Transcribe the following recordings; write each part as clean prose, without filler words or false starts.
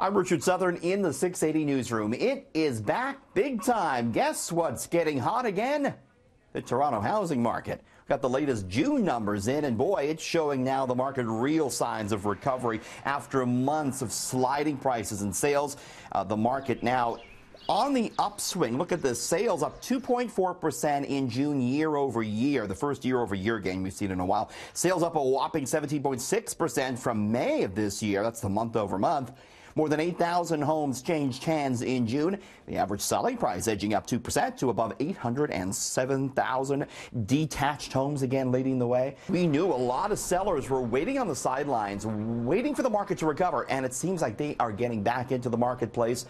I'm Richard Southern in the 680 newsroom. It is back big time. Guess what's getting hot again? The Toronto housing market. Got the latest June numbers in, and boy, it's showing now the market real signs of recovery after months of sliding prices and sales. The market now on the upswing. Look at this. Sales up 2.4% in June year over year, the first year over year gain we've seen in a while. Sales up a whopping 17.6% from May of this year. That's the month over month. More than 8,000 homes changed hands in June. The average selling price edging up 2% to above 807,000. Detached homes again leading the way. We knew a lot of sellers were waiting on the sidelines, waiting for the market to recover, and it seems like they are getting back into the marketplace.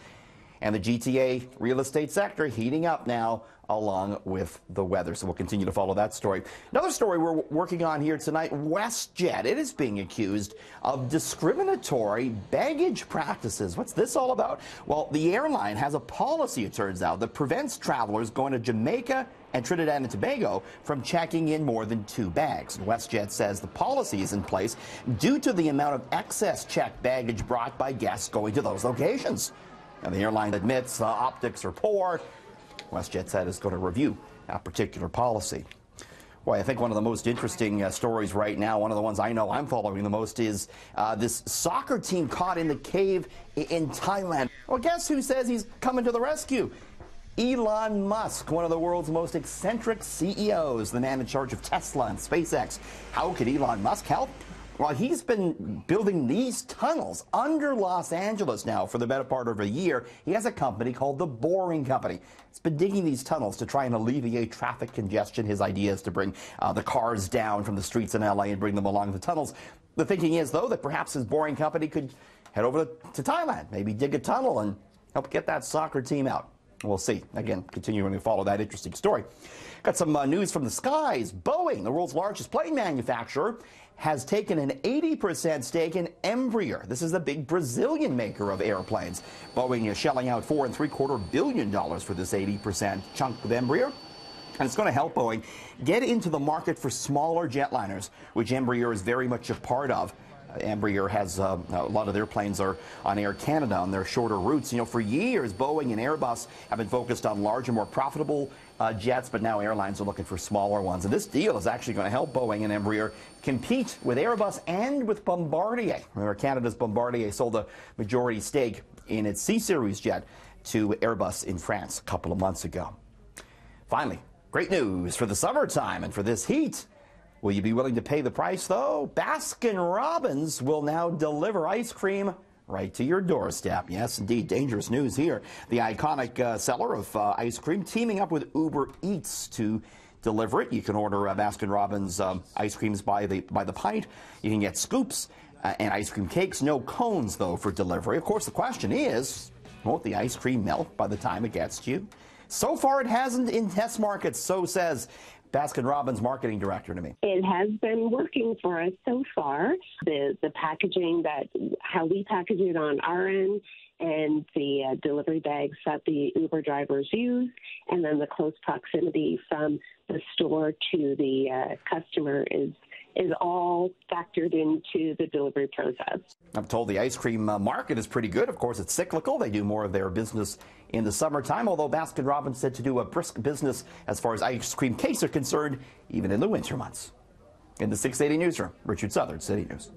And the GTA real estate sector heating up now along with the weather. So we'll continue to follow that story. Another story we're working on here tonight, WestJet. It is being accused of discriminatory baggage practices. What's this all about? Well, the airline has a policy, it turns out, that prevents travelers going to Jamaica and Trinidad and Tobago from checking in more than 2 bags. And WestJet says the policy is in place due to the amount of excess checked baggage brought by guests going to those locations. And the airline admits optics are poor. WestJet said it's going to review that particular policy. Boy, I think one of the most interesting stories right now, one of the ones I know I'm following the most, is this soccer team caught in the cave in Thailand. Well, guess who says he's coming to the rescue? Elon Musk, one of the world's most eccentric CEOs, the man in charge of Tesla and SpaceX. How could Elon Musk help? Well, he's been building these tunnels under Los Angeles now for the better part of a year. He has a company called the Boring Company. It's been digging these tunnels to try and alleviate traffic congestion. His idea is to bring the cars down from the streets in LA and bring them along the tunnels. The thinking is, though, that perhaps his Boring Company could head over to Thailand, maybe dig a tunnel and help get that soccer team out. We'll see. Again, continuing to follow that interesting story. Got some news from the skies. Boeing, the world's largest plane manufacturer, has taken an 80% stake in Embraer. This is the big Brazilian maker of airplanes. Boeing is shelling out $4.75 billion for this 80% chunk with Embraer. And it's going to help Boeing get into the market for smaller jetliners, which Embraer is very much a part of. Embraer has a lot of their planes are on Air Canada on their shorter routes. You know, for years, Boeing and Airbus have been focused on larger, more profitable jets, but now airlines are looking for smaller ones. And this deal is actually going to help Boeing and Embraer compete with Airbus and with Bombardier. Remember, Canada's Bombardier sold a majority stake in its C-Series jet to Airbus in France a couple of months ago. Finally, great news for the summertime and for this heat. Will you be willing to pay the price, though? Baskin-Robbins will now deliver ice cream right to your doorstep. Yes, indeed, dangerous news here. The iconic seller of ice cream teaming up with Uber Eats to deliver it. You can order Baskin-Robbins ice creams by the pint. You can get scoops and ice cream cakes. No cones, though, for delivery. Of course, the question is, won't the ice cream melt by the time it gets to you? So far, it hasn't in test markets, so says Baskin-Robbins marketing director to me. It has been working for us so far. The packaging, how we package it on our end, and the delivery bags that the Uber drivers use, and then the close proximity from the store to the customer is all factored into the delivery process. I'm told the ice cream market is pretty good. Of course, it's cyclical. They do more of their business in the summertime, although Baskin-Robbins said to do a brisk business as far as ice cream cakes are concerned, even in the winter months. In the 680 newsroom, Richard Southern, City News.